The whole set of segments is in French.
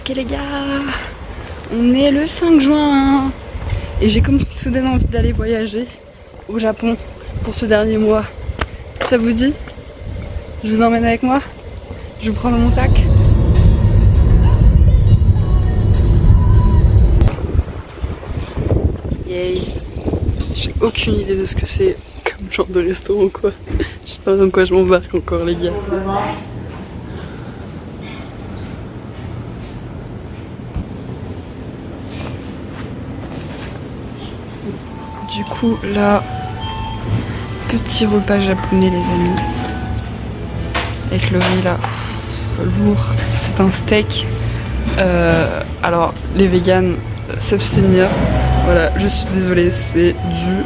Ok les gars, on est le 5 juin et j'ai comme soudain envie d'aller voyager au Japon pour ce dernier mois. Ça vous dit? Je vous emmène avec moi? Je vous prends dans mon sac? Yay! J'ai aucune idée de ce que c'est comme genre de restaurant quoi. Je sais pas dans quoi je m'embarque encore les gars. Du coup là, petit repas japonais les amis. Avec le riz là, lourd. C'est un steak. Alors les véganes s'abstenir. Voilà, je suis désolée, c'est du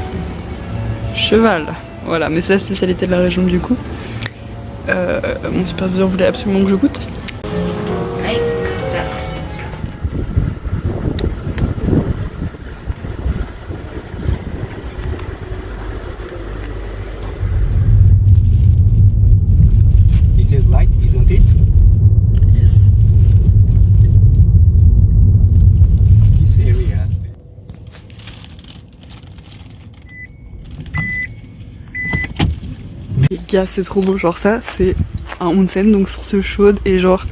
cheval. Voilà, mais c'est la spécialité de la région du coup. Mon superviseur voulait absolument que je goûte. Les gars, c'est trop beau, genre ça, c'est un onsen, donc source chaude, et genre,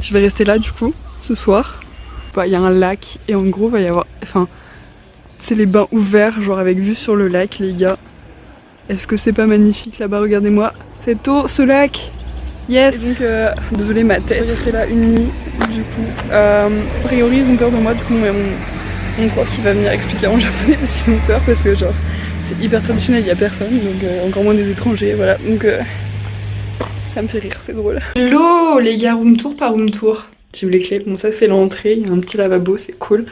je vais rester là du coup, ce soir. Bah, y a un lac, et en gros, va y avoir, enfin, c'est les bains ouverts, genre avec vue sur le lac, les gars. Est-ce que c'est pas magnifique là-bas? Regardez-moi, cette eau, ce lac. Yes. Et donc, désolé ma tête, je vais rester là une nuit, du coup. A priori, ils ont peur de moi, du coup, mon prof qui va venir expliquer en japonais parce qu'ils ont peur, parce que genre, c'est hyper traditionnel, il n'y a personne, donc encore moins des étrangers, voilà. Donc ça me fait rire, c'est drôle. Hello les gars, room tour par room tour. J'ai eu les clés, bon ça c'est l'entrée, il y a un petit lavabo, c'est cool.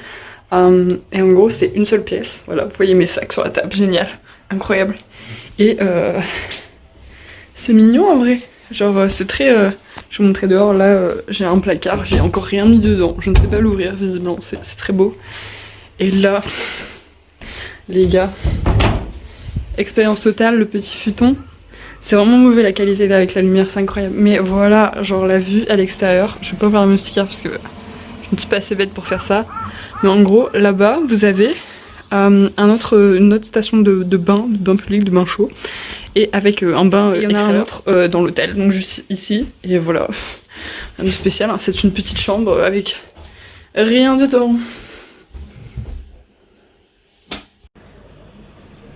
Et en gros c'est une seule pièce, voilà, vous voyez mes sacs sur la table, génial, incroyable. Et c'est mignon en vrai, genre c'est très... je vais vous montrer dehors, là j'ai un placard, j'ai encore rien mis dedans, je ne sais pas l'ouvrir visiblement, c'est très beau. Et là, les gars, expérience totale, le petit futon. C'est vraiment mauvais la qualité là avec la lumière, c'est incroyable. Mais voilà, genre la vue à l'extérieur. Je vais pas faire le moustiquaire parce que je ne suis pas assez bête pour faire ça. Mais en gros, là-bas, vous avez une autre station de bain public, de bain chaud. Et avec un bain extérieur dans l'hôtel, donc juste ici. Et voilà, rien de spécial, hein. C'est une petite chambre avec rien dedans.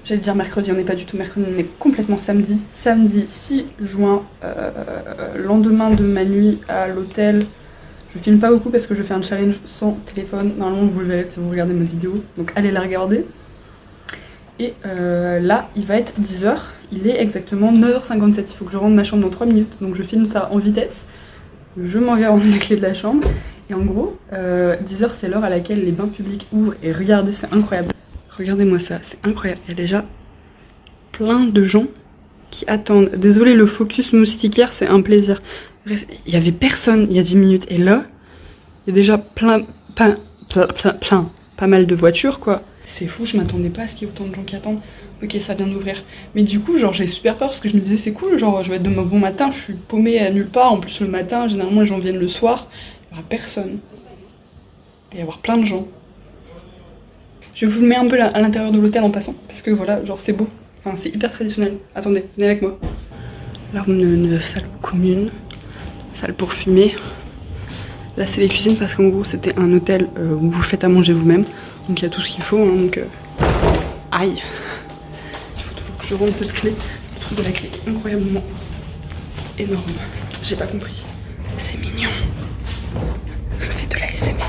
J'allais dire mercredi, on n'est pas du tout mercredi, on est complètement samedi. Samedi 6 juin, lendemain de ma nuit à l'hôtel. Je filme pas beaucoup parce que je fais un challenge sans téléphone. Normalement vous le verrez si vous regardez ma vidéo, donc allez la regarder. Et là, il va être 10h, il est exactement 9h57, il faut que je rentre ma chambre dans 3 minutes. Donc je filme ça en vitesse, je m'en vais rendre la clé de la chambre. Et en gros, 10h c'est l'heure à laquelle les bains publics ouvrent. Et regardez, c'est incroyable. Regardez-moi ça, c'est incroyable. Il y a déjà plein de gens qui attendent. Désolé, le focus moustiquaire, c'est un plaisir. Bref, il y avait personne il y a 10 minutes. Et là, il y a déjà pas mal de voitures, quoi. C'est fou, je m'attendais pas à ce qu'il y ait autant de gens qui attendent. Ok, ça vient d'ouvrir. Mais du coup, genre, j'ai super peur parce que je me disais, c'est cool, genre, je vais être de bon matin, je suis paumée à nulle part. En plus, le matin, généralement, les gens viennent le soir. Il y aura personne. Il va y avoir plein de gens. Je vous le mets un peu à l'intérieur de l'hôtel en passant, parce que voilà, genre c'est beau, enfin c'est hyper traditionnel. Attendez, venez avec moi. Là on a une salle commune, salle pour fumer. Là c'est les cuisines parce qu'en gros c'était un hôtel où vous faites à manger vous-même, donc il y a tout ce qu'il faut, hein, donc... Aïe. Il faut toujours que je rentre cette clé. Le truc de la clé est incroyablement énorme. J'ai pas compris. C'est mignon. Je fais de l'ASMR.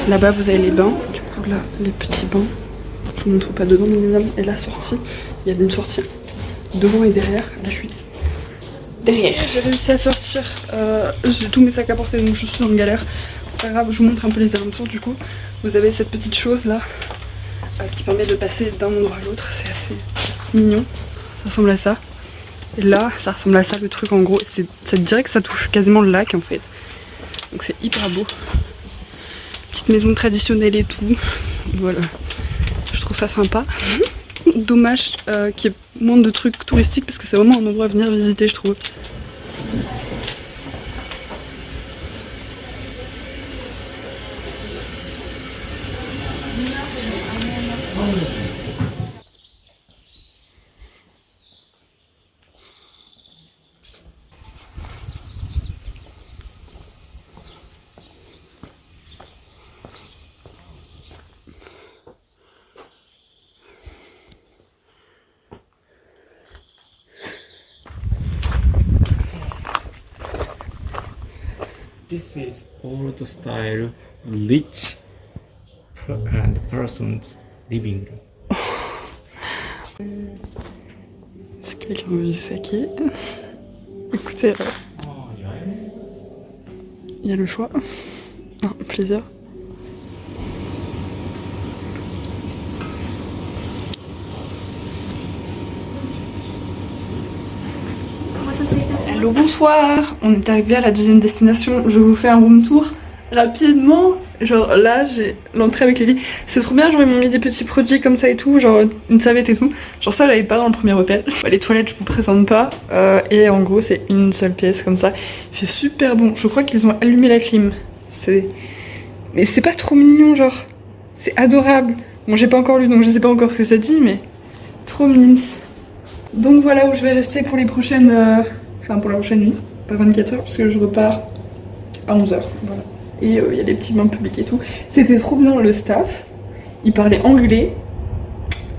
Là-bas vous avez les bains, du coup là les petits bains, je vous montre pas dedans mais évidemment, et la sortie, il y a une sortie devant et derrière, là je suis derrière. J'ai réussi à sortir, j'ai tous mes sacs à porter donc je suis en galère, c'est pas grave, je vous montre un peu les alentours du coup. Vous avez cette petite chose là qui permet de passer d'un endroit à l'autre, c'est assez mignon, ça ressemble à ça. Et là ça ressemble à ça le truc en gros, ça dirait que ça touche quasiment le lac en fait, donc c'est hyper beau. Petite maison traditionnelle et tout, voilà, je trouve ça sympa. Dommage qu'il y ait moins de trucs touristiques parce que c'est vraiment un endroit à venir visiter je trouve. This is old style, rich and person's living room. C'est quelqu'un veut du saké. Écoutez, il y a le choix. Non, plaisir. Hello, bonsoir. On est arrivé à la deuxième destination. Je vous fais un room tour rapidement. Genre là, j'ai l'entrée avec les lits. C'est trop bien, genre ils m'ont mis des petits produits comme ça et tout, genre une serviette et tout. Genre ça, j'avais pas dans le premier hôtel. Les toilettes, je vous présente pas. Et en gros, c'est une seule pièce comme ça. Il fait super bon. Je crois qu'ils ont allumé la clim. Mais c'est pas trop mignon, genre. C'est adorable. Bon, j'ai pas encore lu, donc je sais pas encore ce que ça dit, mais trop mimes. Donc voilà où je vais rester pour les prochaines... Enfin pour la prochaine nuit, pas 24 heures parce que je repars à 11 heures, voilà. Et il y a des petits bains publics et tout. C'était trop bien le staff, il parlait anglais,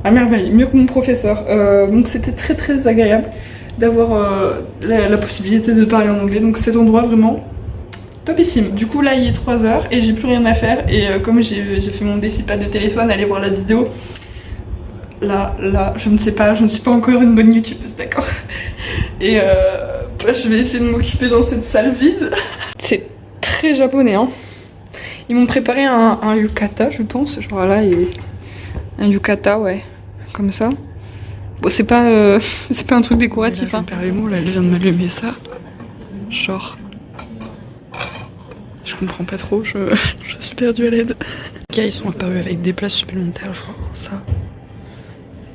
à merveille, mieux que mon professeur. Donc c'était très très agréable d'avoir la possibilité de parler en anglais. Donc cet endroit vraiment topissime. Du coup là il est 3 heures et j'ai plus rien à faire. Et comme j'ai fait mon défi pas de téléphone, allez voir la vidéo. Là, je ne sais pas, je ne suis pas encore une bonne youtubeuse, d'accord. Et je vais essayer de m'occuper dans cette salle vide. C'est très japonais, hein. Ils m'ont préparé un yukata, je pense. Genre là, un yukata, ouais, comme ça. Bon, c'est pas un truc décoratif, hein. Carrément, là, elle vient de m'allumer ça. Genre... Je comprends pas trop, je suis perdue à l'aide. Les gars, ils sont apparus avec des places supplémentaires, genre ça.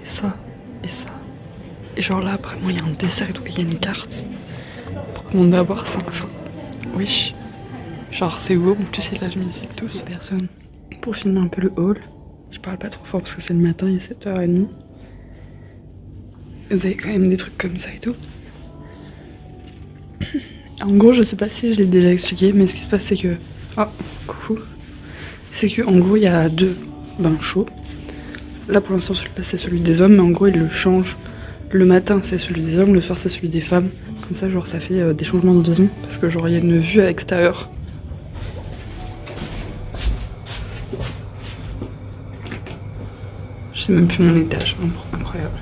Ça et ça. Et genre là, après moi, il y a un dessert et tout, il y a une carte pour commander à boire ça. Enfin, oui. Genre, c'est beau, en plus, il y a de la musique, tout, c'est personne. Pour filmer un peu le hall, je parle pas trop fort parce que c'est le matin, il est 7h30. Vous avez quand même des trucs comme ça et tout. En gros, je sais pas si je l'ai déjà expliqué, mais ce qui se passe, c'est que. Ah, coucou. C'est que, en gros, il y a 2 bains chauds. Là pour l'instant celui-là c'est celui des hommes, mais en gros ils le changent. Le matin c'est celui des hommes, le soir c'est celui des femmes. Comme ça genre ça fait des changements de vision, parce que genre il y a une vue à l'extérieur. Je sais même plus mon étage, incroyable.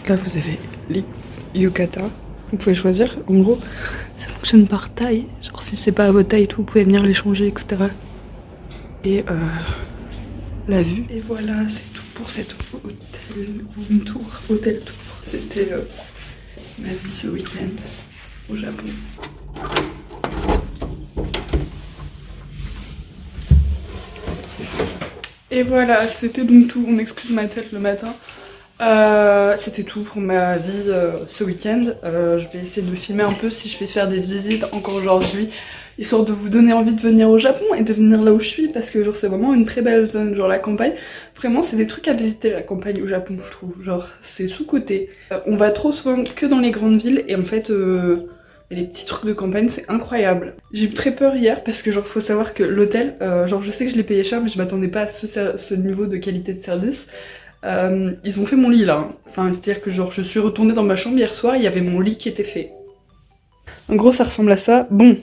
Là vous avez les yukata. Vous pouvez choisir, en gros, ça fonctionne par taille. Genre si c'est pas à votre taille et tout, vous pouvez venir les changer, etc. Et la vue. Et voilà, c'est tout pour cet hôtel tour. C'était ma vie ce week-end au Japon. Et voilà, c'était donc tout. On excuse ma tête le matin. C'était tout pour ma vie ce week-end. Je vais essayer de filmer un peu si je vais faire des visites encore aujourd'hui, histoire de vous donner envie de venir au Japon et de venir là où je suis, parce que genre c'est vraiment une très belle zone, genre la campagne. Vraiment c'est des trucs à visiter la campagne au Japon, je trouve. Genre c'est sous-coté. On va trop souvent que dans les grandes villes et en fait les petits trucs de campagne c'est incroyable. J'ai eu très peur hier parce que genre faut savoir que l'hôtel, genre je sais que je l'ai payé cher mais je m'attendais pas à ce niveau de qualité de service. Ils ont fait mon lit là, enfin c'est-à-dire que genre je suis retournée dans ma chambre hier soir, il y avait mon lit qui était fait. En gros ça ressemble à ça. Bon,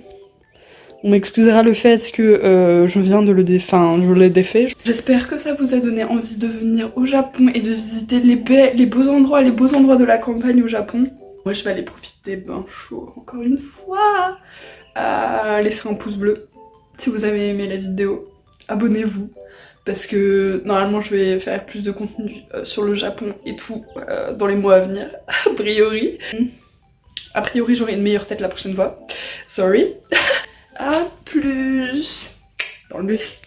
on m'excusera le fait que je viens de je l'ai défait. J'espère que ça vous a donné envie de venir au Japon et de visiter les beaux endroits de la campagne au Japon. Moi je vais aller profiter des bains chauds encore une fois. Laissez un pouce bleu si vous avez aimé la vidéo, abonnez-vous. Parce que normalement je vais faire plus de contenu sur le Japon et tout dans les mois à venir, a priori. A priori j'aurai une meilleure tête la prochaine fois. Sorry. A plus dans le bus.